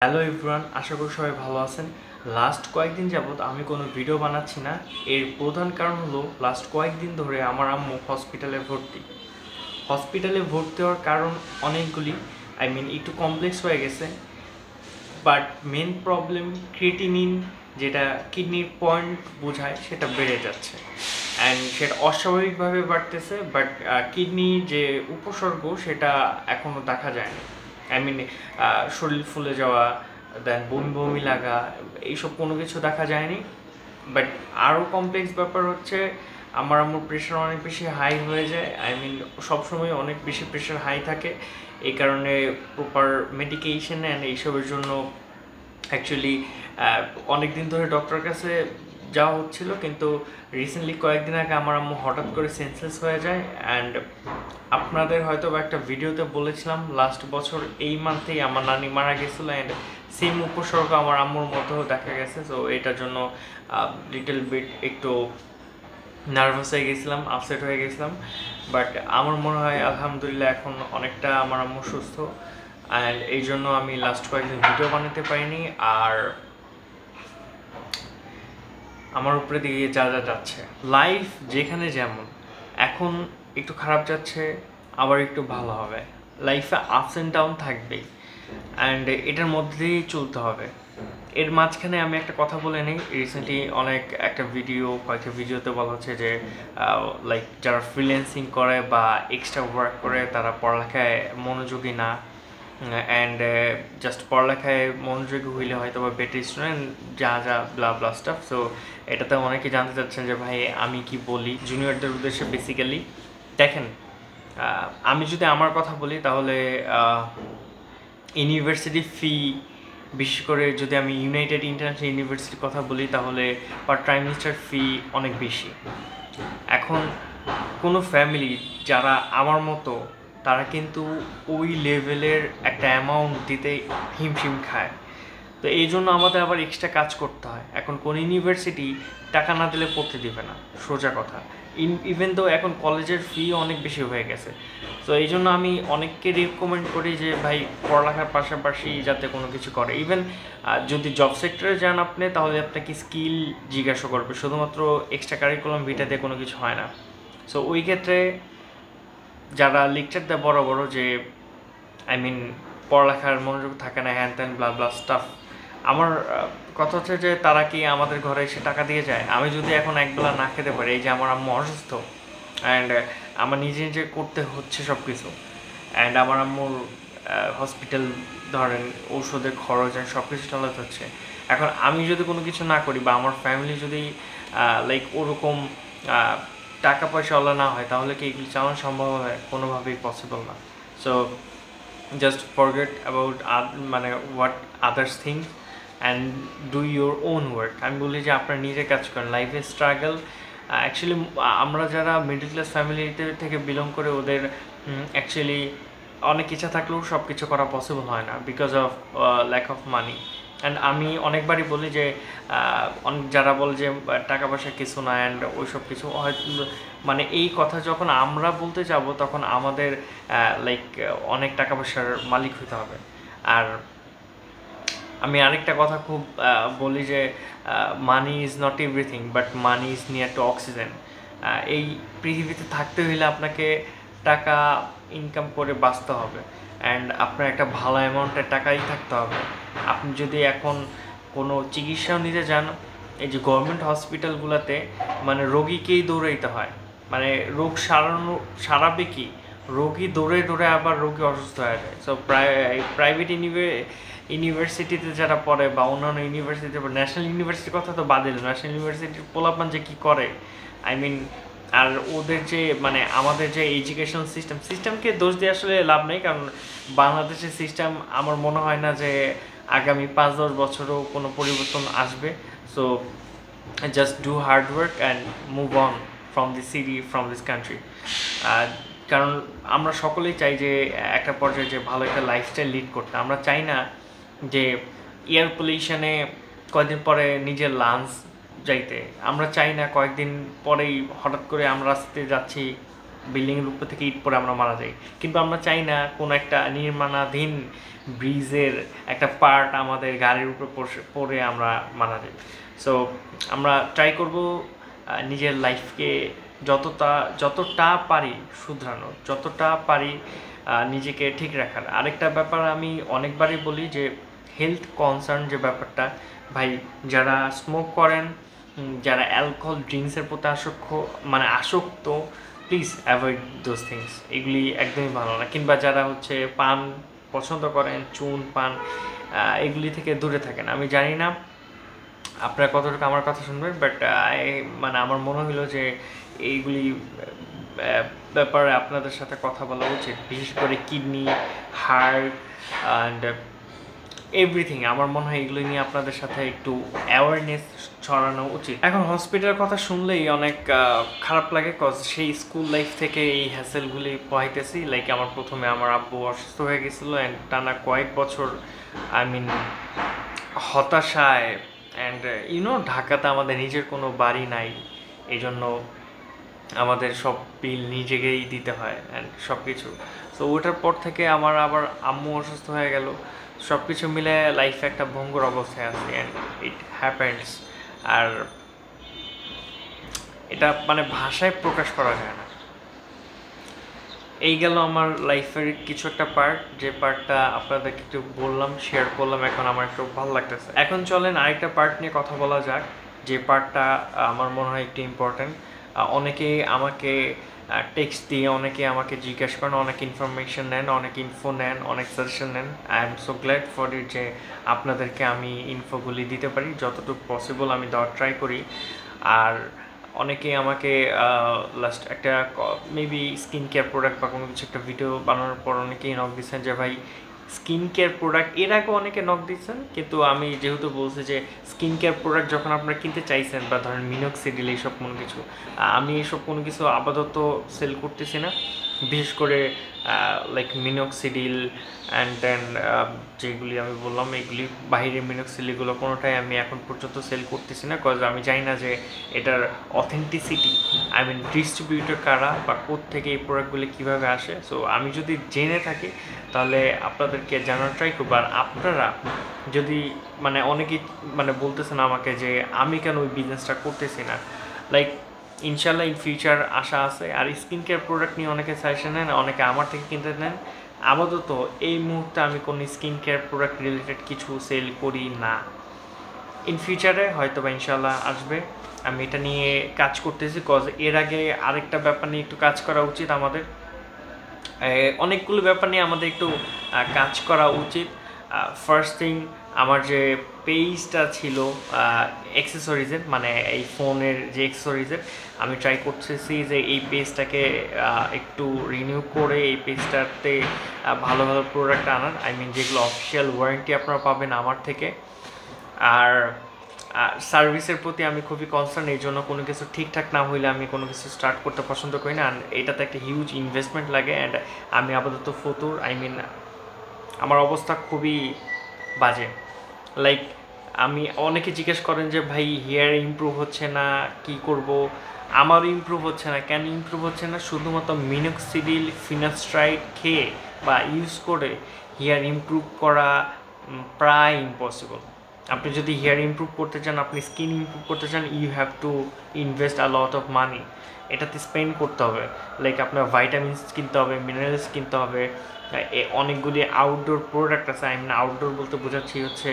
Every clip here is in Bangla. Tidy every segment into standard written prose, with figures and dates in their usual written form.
হ্যালো এভরিওয়ান, আশা করি সবাই ভালো আছেন। লাস্ট কয়েকদিন যাবত আমি কোনো ভিডিও বানাচ্ছি না। এর প্রধান কারণ হলো লাস্ট কয়েকদিন ধরে আমার আম্মু হসপিটালে ভর্তি হওয়ার কারণ অনেকগুলি। একটু কমপ্লেক্স হয়ে গেছে, বাট মেন প্রবলেম ক্রিয়েটিনিন, যেটা কিডনির পয়েন্ট বোঝায়, সেটা বেড়ে যাচ্ছে অ্যান্ড সেটা অস্বাভাবিকভাবে বাড়তেছে। বাট কিডনির যে উপসর্গ সেটা এখনও দেখা যায় না। শরীর ফুলে যাওয়া, দেন বমি বমি লাগা, এইসব কোনো কিছু দেখা যায়নি। বাট আরও কমপ্লেক্স ব্যাপার হচ্ছে আমার আম্মুর প্রেশার অনেক বেশি হাই হয়ে যায়। সবসময় অনেক বেশি প্রেশার হাই থাকে। এই কারণে প্রপার মেডিকেশন অ্যান্ড এইসবের জন্য অ্যাকচুয়ালি অনেক দিন ধরে ডক্টরের কাছে যাওয়া হচ্ছিল, কিন্তু রিসেন্টলি কয়েকদিন আগে আমার আম্মু হঠাৎ করে সেন্সলেস হয়ে যায়। অ্যান্ড আপনাদের হয়তো একটা ভিডিওতে বলেছিলাম লাস্ট বছর এই মান্থেই আমার নানি মারা গেছিলো, অ্যান্ড সেম উপসর্গ আমার আম্মুর মধ্যেও দেখা গেছে। সো এটার জন্য লিটল বিট একটু নার্ভাস হয়ে গেছিলাম, আপসেট হয়ে গেছিলাম। বাট আমার মনে হয় আলহামদুলিল্লাহ এখন অনেকটা আমার আম্মু সুস্থ, অ্যান্ড এই জন্য আমি লাস্ট কয়েকদিন ভিডিও বানাতে পারিনি। আর আমার উপরে দিয়ে যা যাচ্ছে, লাইফ যেখানে যেমন, এখন একটু খারাপ যাচ্ছে, আবার একটু ভালো হবে। লাইফে আপস অ্যান্ড ডাউন থাকবেই, অ্যান্ড এটার মধ্যে দিয়েই চলতে হবে। এর মাঝখানে আমি একটা কথা বলে নিই। রিসেন্টলি কয়েকটা ভিডিওতে বলা হচ্ছে যে যারা ফ্রিল্যান্সিং করে বা এক্সট্রা ওয়ার্ক করে তারা পড়ালেখায় মনোযোগী না, অ্যান্ড জাস্ট পড়ালেখায় মনোযোগী হইলে হয়তো বা বেটার স্টুডেন্ট, যা ব্লা ব্লা স্টাফ। সো এটাতে অনেকে জানতে চাচ্ছেন যে ভাই আমি কি বলি জুনিয়রদের উদ্দেশ্যে। বেসিক্যালি দেখেন, আমি যদি আমার কথা বলি তাহলে ইউনিভার্সিটি ফি, বিশেষ করে যদি আমি ইউনাইটেড ইন্টারন্যাশনাল ইউনিভার্সিটির কথা বলি, তাহলে পার ট্রাইমেস্টার ফি অনেক বেশি। এখন কোনো ফ্যামিলি যারা আমার মতো, তারা কিন্তু ওই লেভেলের একটা অ্যামাউন্ট দিতে হিমশিম খায়। তো এই জন্য আমাদের আবার এক্সট্রা কাজ করতে হয়। এখন কোন ইউনিভার্সিটি টাকা না দিলে পড়তে দিবে না, সোজা কথা। ইভেন তো এখন কলেজের ফি অনেক বেশি হয়ে গেছে। তো এই জন্য আমি অনেককে রিকমেন্ড করি যে ভাই পড়ালেখার পাশাপাশি যাতে কোনো কিছু করে। ইভেন যদি জব সেক্টরে যান আপনি, তাহলে আপনাকে স্কিল জিজ্ঞাসা করবে, শুধুমাত্র এক্সট্রা কারিকুলাম ভিটা দিয়ে কোনো কিছু হয় না। সো ওই ক্ষেত্রে যারা লেকচার দেয় বড় বড় যে পড়ালেখার মনোযোগ থাকে না, হ্যান ত্যান ব্লা ব্লা স্টাফ, আমার কথা হচ্ছে যে তারা কি আমাদের ঘরে এসে টাকা দিয়ে যায়? আমি যদি এখন একবেলা না খেতে পারি, এই যে আমার আম্মু অসুস্থ, অ্যান্ড আমার নিজে নিজে করতে হচ্ছে সব কিছু, অ্যান্ড আমার আম্মুর হসপিটাল ধরেন ঔষধের খরচ সব কিছু চালাতে হচ্ছে। এখন আমি যদি কোনো কিছু না করি, বা আমার ফ্যামিলি যদি ওরকম টাকা পয়সাওয়ালা না হয়, তাহলে কি এগুলি চালানো সম্ভব হবে? কোনোভাবেই পসিবল না। So just forget about what others things and do your own work. আমি বলি যে আপনারা নিজে কাজ করেন। লাইফে স্ট্রাগল, অ্যাকচুয়ালি আমরা যারা মিডল ক্লাস ফ্যামিলিতে থেকে বিলং করে, ওদের অ্যাকচুয়ালি অনেক ইচ্ছা থাকলেও সব কিছু করা পসিবল হয় না, because of lack of money. And আমি অনেকবারই বলি যে অনেক যারা বলে যে টাকা পয়সা কিছু না, অ্যান্ড ওই সব কিছু হয়তো এই কথা যখন আমরা বলতে যাব, তখন আমাদের অনেক টাকা পয়সার মালিক হতে হবে। আর আমি আরেকটা কথা খুব বলি যে money is not everything, but money is near to oxygen. এই পৃথিবীতে থাকতে হইলে আপনাকে টাকা ইনকাম করে বাঁচতে হবে, অ্যান্ড আপনার একটা ভালো অ্যামাউন্টের টাকাই থাকতে হবে। আপনি যদি এখন কোনো চিকিৎসাও নিতে যান, এই যে গভর্নমেন্ট হসপিটালগুলোতে রোগীকেই দৌড়াইতে হয়। রোগ সারাবে কি, রোগী দৌড়ে দৌড়ে আবার রোগী অসুস্থ হয়ে যায়। সো প্রাইভেট ইউনিভার্সিটিতে যারা পড়ে, বা অন্যান্য ইউনিভার্সিটিতে, ন্যাশনাল ইউনিভার্সিটির কথা তো বাদ দিল, ন্যাশনাল ইউনিভার্সিটির পোলাপান যে কী করে, আর ওদের যে আমাদের যে এডুকেশনাল সিস্টেমকে দোষ দিয়ে আসলে লাভ নেই, কারণ বাংলাদেশের সিস্টেম আমার মনে হয় না যে আগামী 5-10 বছরও কোনো পরিবর্তন আসবে। So just do hard work and move on from this city, from this country. কারণ আমরা সকলেই চাই যে একটা পর্যায়ে যে ভালো একটা লাইফস্টাইল লিড করতে। আমরা চাই না যে এয়ার পলিউশনে কয়েকদিন পরে নিজের লাঞ্চ যাইতে। আমরা চাই না কয়েকদিন পরেই হঠাৎ করে আমরা রাস্তাতে যাচ্ছি, বিল্ডিংয়ের উপর থেকে ইট পড়ে আমরা মারা যাই, কিন্তু আমরা চাই না কোনো একটা নির্মাণাধীন ব্রিজের একটা পার্ট আমাদের গাড়ির উপর পড়ে আমরা মারা যাই। সো আমরা ট্রাই করব নিজের লাইফকে যতটা পারি শুধরানোর, যতটা পারি নিজেকে ঠিক রাখার। আরেকটা ব্যাপার আমি অনেকবারই বলি যে হেলথ কনসার্ন যে ব্যাপারটা, ভাই যারা স্মোক করেন, যারা অ্যালকোহল ড্রিঙ্কসের প্রতি আসক্ত, প্লিজ অ্যাভয়েড দোজ থিংস। এগুলি একদমই ভালো না। কিংবা যারা হচ্ছে পান পছন্দ করেন, চুন পান, এগুলি থেকে দূরে থাকেন। আমি জানি না আপনারা কতটুকু আমার কথা শুনবেন, বাট আমার মনে হলো যে এইগুলি ব্যাপারে আপনাদের সাথে কথা বলা উচিত, বিশেষ করে কিডনি, হার্ট অ্যান্ড এভরিথিং। আমার মনে হয় এগুলো নিয়ে আপনাদের সাথে একটু অ্যাওয়ারনেস ছড়ানো উচিত। এখন হসপিটালের কথা শুনলেই অনেক খারাপ লাগে, কজ সেই স্কুল লাইফ থেকে এই হ্যাসেলগুলি পাইতেছি। লাইক আমার প্রথমে আমার আব্বু অসুস্থ হয়ে গেছিলো, অ্যান্ড টানা কয়েক বছর হতাশায়, অ্যান্ড ঢাকাতে আমাদের নিজের কোনো বাড়ি নাই, এই জন্য আমাদের সব বিল নিজেকেই দিতে হয় অ্যান্ড সব কিছু। তো ওটার পর থেকে আমার আবার আম্মু অসুস্থ হয়ে গেল, সব কিছু মিলে লাইফে একটা ভঙ্গুর অবস্থায় আছি, অ্যান্ড ইট হ্যাপেন্স। আর এটা ভাষায় প্রকাশ করা যায় না। এই গেল আমার লাইফের কিছু একটা পার্ট, যে পার্টটা আপনাদেরকে একটু বললাম, শেয়ার করলাম। এখন আমার একটু ভালো লাগতেছে। এখন চলেন আরেকটা পার্ট নিয়ে কথা বলা যাক, যে পার্টটা আমার মনে হয় একটু ইম্পর্ট্যান্ট। অনেকে আমাকে টেক্সট দিয়ে, অনেকে আমাকে জিজ্ঞেস করেন, অনেক ইনফরমেশন নেন, অনেক ইনফো নেন, অনেক সাজেশন নেন। I am so glad for it যে আপনাদেরকে আমি ইনফোগুলি দিতে পারি, যতটুকু পসিবল আমি দেওয়ার ট্রাই করি। আর অনেকে আমাকে লাস্ট একটা মেবি স্কিন কেয়ার প্রোডাক্ট বা কোনো কিছু একটা ভিডিও বানানোর পর অনেকেই নক দিচ্ছেন যে ভাই স্কিন কেয়ার প্রোডাক্ট, এর আগে অনেকে নক দিচ্ছেন, কিন্তু আমি যেহেতু বলছি যে স্কিন কেয়ার প্রোডাক্ট যখন আপনারা কিনতে চাইছেন, বা ধরেন মিনক্সিডিল এইসব কোনো কিছু, আমি এইসব কোনো কিছু আপাতত সেল করতেছি না। বিশেষ করে লাইক মিনক্সিডিল অ্যান্ড দেন যেগুলি আমি বললাম, এগুলি বাহিরের মিনক্সিডিলগুলো কোনোটাই আমি এখন পর্যন্ত সেল করতেছি না, কজ আমি জানি না যে এটার অথেন্টিসিটি, ডিস্ট্রিবিউটর কারা বা কোত্থেকে এই প্রোডাক্টগুলি কীভাবে আসে। সো আমি যদি জেনে থাকি তাহলে আপনাদেরকে জানার ট্রাই করবো। আর আপনারা যদি অনেকেই বলতেছেন আমাকে যে আমি কেন ওই বিজনেসটা করতেছি না, লাইক ইনশাল্লাহ ইন ফিউচার আশা আছে। আর স্কিন কেয়ার প্রোডাক্ট নিয়ে অনেকে সাজেশন নেন, অনেকে আমার থেকে কিনতে নেন। আপাতত এই মুহূর্তে আমি কোনো স্কিন কেয়ার প্রোডাক্ট রিলেটেড কিছু সেল করি না। ইন ফিউচারে হয়তো বা ইনশাল্লাহ আসবে। আমি এটা নিয়ে কাজ করতেছি, কজ এর আগে আরেকটা ব্যাপার নিয়ে একটু কাজ করা উচিত আমাদের। অনেকগুলো ব্যাপার নিয়ে আমাদের একটু কাজ করা উচিত। ফার্স্ট থিং, আমার যে পেজটা ছিল অ্যাক্সেসরিজের, এই ফোনের যে অ্যাক্সেসরিজের, আমি ট্রাই করতেছি যে এই পেজটাকে একটু রিনিউ করে এই পেজটাতে ভালো ভালো প্রোডাক্ট আনার, যেগুলো অফিসিয়াল ওয়ারেন্টি আপনারা পাবেন আমার থেকে। আর সার্ভিসের প্রতি আমি খুবই কনসার্ন, এই জন্য কোনো কিছু ঠিকঠাক না হইলে আমি কোনো কিছু স্টার্ট করতে পছন্দ করি না। অ্যান্ড এটাতে একটা হিউজ ইনভেস্টমেন্ট লাগে, অ্যান্ড আমি আপাতত ফতুর, আমার অবস্থা খুবই বাজে। লাইক অনেকে জিজ্ঞেস করেন যে ভাই হেয়ার ইমপ্রুভ হচ্ছে না, কি করব। আমারও ইমপ্রুভ হচ্ছে না। কেন ইমপ্রুভ হচ্ছে না? শুধুমাত্র মিনক্সিডিল, ফিনাস্ট্রাইড খেয়ে বা ইউজ করে হেয়ার ইমপ্রুভ করা প্রায় ইম্পসিবল। আপনি যদি হেয়ার ইমপ্রুভ করতে চান, আপনি স্কিন ইমপ্রুভ করতে চান, you have to invest a lot of money. এটাতে স্পেন্ড করতে হবে। লাইক আপনার ভাইটামিনস কিনতে হবে, মিনারেলস কিনতে হবে, অনেকগুলি আউটডোর প্রোডাক্ট আছে। আউটডোর বলতে বোঝাচ্ছি হচ্ছে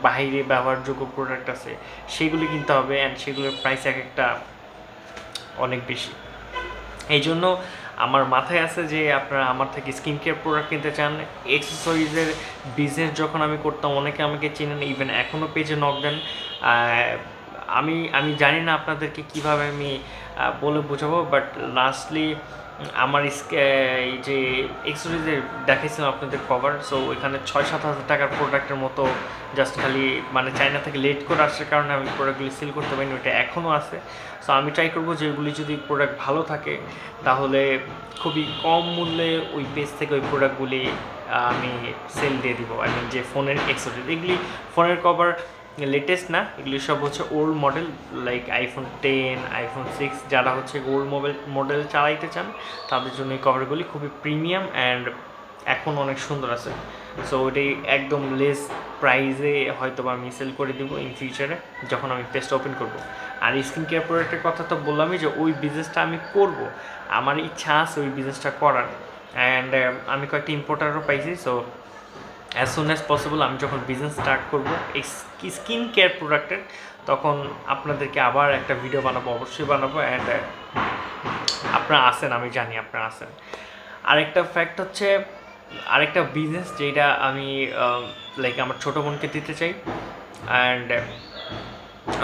বাইরে ব্যবহারযোগ্য প্রোডাক্ট আছে, সেগুলি কিনতে হবে। অ্যান্ড সেগুলোর প্রাইস এক একটা অনেক বেশি। এই জন্য আমার মাথায় আছে যে আপনারা আমার থেকে স্কিন কেয়ার প্রোডাক্ট কিনতে চান, অ্যাক্সেসরিজের বিজনেস যখন আমি করতাম, অনেকে আমাকে চেনেন, ইভেন এখনও পেজে নক দেন। আমি জানি না আপনাদেরকে কীভাবে আমি বলে বোঝাবো, বাট লাস্টলি আমার এই যে অ্যাক্সেসরিজের দেখাইছিলাম আপনাদের কভার, সো এখানে 6-7 হাজার টাকার প্রোডাক্টের মতো জাস্ট খালি চায়না থেকে লেট করে আসার কারণে আমি প্রোডাক্টগুলি সেল করতে পারিনি, ওইটা এখনও আছে। সো আমি ট্রাই করবো যে ওইগুলি যদি প্রোডাক্ট ভালো থাকে তাহলে খুবই কম মূল্যে ওই পেজ থেকে ওই প্রোডাক্টগুলি আমি সেল দিয়ে দিব। যে ফোনের অ্যাক্সেসরিজ, এগুলি ফোনের কভার লেটেস্ট না, এগুলি সব হচ্ছে old model, like iPhone 10, iPhone 6, যারা হচ্ছে ওল্ড মডেল চালাইতে চান তাদের জন্য এই কভারগুলি খুবই প্রিমিয়াম অ্যান্ড এখন অনেক সুন্দর আছে। সো ওটাই একদম লেস প্রাইসে হয়তো বা আমি সেল করে দিব ইন ফিউচারে যখন আমি পেজটা ওপেন করব। আর স্কিন কেয়ার প্রোডাক্টের কথা তো বললামই যে ওই বিজনেসটা আমি করব, আমার ইচ্ছা আছে ওই বিজনেসটা করার। অ্যান্ড আমি কয়েকটা ইম্পোর্টারও পাইছি। So as soon as possible আমি যখন বিজনেস স্টার্ট করবো এই স্কিন কেয়ার প্রোডাক্টের, তখন আপনাদেরকে আবার একটা ভিডিও বানাবো, অবশ্যই বানাবো। অ্যান্ড আপনারা আসেন, আমি জানি আপনারা আসেন। আরেকটা ফ্যাক্ট হচ্ছে, আরেকটা বিজনেস যেটা আমি লাইক আমার ছোটো বোনকে দিতে চাই। অ্যান্ড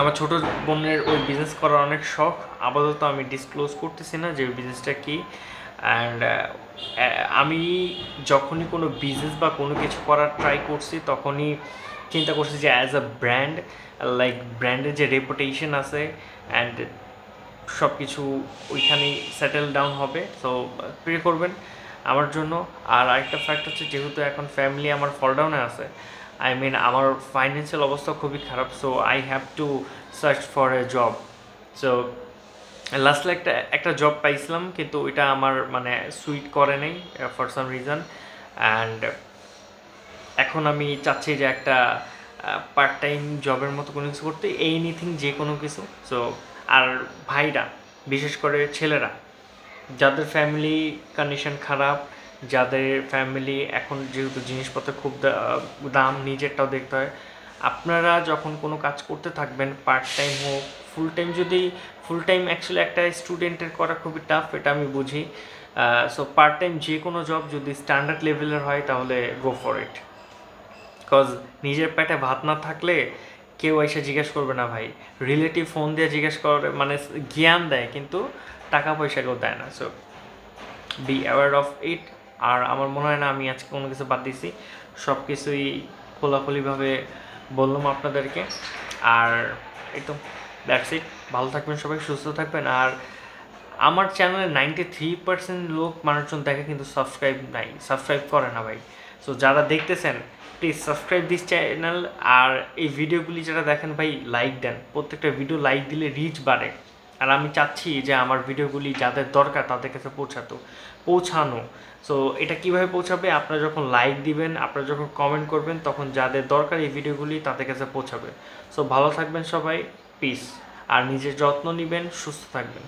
আমার ছোটো বোনের ওই বিজনেস করার অনেক শখ, আপাতত আমি ডিসক্লোজ করতেছি না যে ওই বিজনেসটা কী। অ্যান্ড আমি যখনই কোনো বিজনেস বা কোনো কিছু করার ট্রাই করছি তখনই চিন্তা করছি যে অ্যাজ আ ব্র্যান্ড, লাইক ব্র্যান্ডের যে রেপুটেশন আছে অ্যান্ড সব কিছু ওইখানেই সেটেল ডাউন হবে। সো প্রে করবেন আমার জন্য। আর আরেকটা ফ্যাক্ট হচ্ছে, যেহেতু এখন ফ্যামিলি আমার ফল ডাউনে আছে, আই মিন আমার ফাইন্যান্সিয়াল অবস্থা খুবই খারাপ, so I have to search for a job. So lastly একটা জব পাইছিলাম, কিন্তু ওইটা আমার মানে সুইট করে নেই ফর সাম রিজন। অ্যান্ড এখন আমি চাচ্ছি যে একটা পার্ট টাইম জবের মতো কোনো কিছু করতে, এনিথিং, যে কোনো কিছু। সো আর ভাইরা, বিশেষ করে ছেলেরা যাদের ফ্যামিলি কন্ডিশন খারাপ, যাদের ফ্যামিলি এখন যেহেতু জিনিসপত্রের খুব দাম, নিজেরটাও দেখতে হয়, আপনারা যখন কোনো কাজ করতে থাকবেন, পার্ট টাইম হোক, ফুল টাইম, যদি ফুল টাইম অ্যাকচুয়ালি একটা স্টুডেন্টের করা খুবই টাফ, এটা আমি বুঝি। সো পার্ট টাইম যে কোনো জব যদি স্ট্যান্ডার্ড লেভেলের হয় তাহলে গো ফর ইট। বিকজ নিজের পেটে ভাত না থাকলে কেউ এসে জিজ্ঞেস করবে না ভাই। রিলেটিভ ফোন দিয়ে জিজ্ঞেস করে, মানে জ্ঞান দেয় কিন্তু টাকা পয়সা কেউ দেয় না। So be aware of it. আর আমার মনে হয় না আমি আজকে কোনো কিছু বাদ দিছি, সব কিছুই খোলাখুলিভাবে বললাম আপনাদেরকে। আর এই তো, দ্যাটস ইট। ভালো থাকবেন সবাই, সুস্থ থাকবেন। আর আমার চ্যানেলে 93% লোক মানুষজন দেখে কিন্তু সাবস্ক্রাইব করে না ভাই। সো যারা দেখতেছেন প্লিজ সাবস্ক্রাইব দিস চ্যানেল। আর এই ভিডিওগুলি যারা দেখেন ভাই, লাইক দেন, প্রত্যেকটা ভিডিও লাইক দিলে রিচ বাড়ে। আর আমি চাচ্ছি যে আমার ভিডিওগুলি যাদের দরকার তাদের কাছে পৌঁছানো। সো এটা কিভাবে পৌঁছাবে? আপনারা যখন লাইক দিবেন, আপনারা যখন কমেন্ট করবেন, তখন যাদের দরকার এই ভিডিওগুলি তাদের কাছে পৌঁছাবে। সো ভালো থাকবেন সবাই, পিস। আর নিজের যত্ন নেবেন, সুস্থ থাকবেন।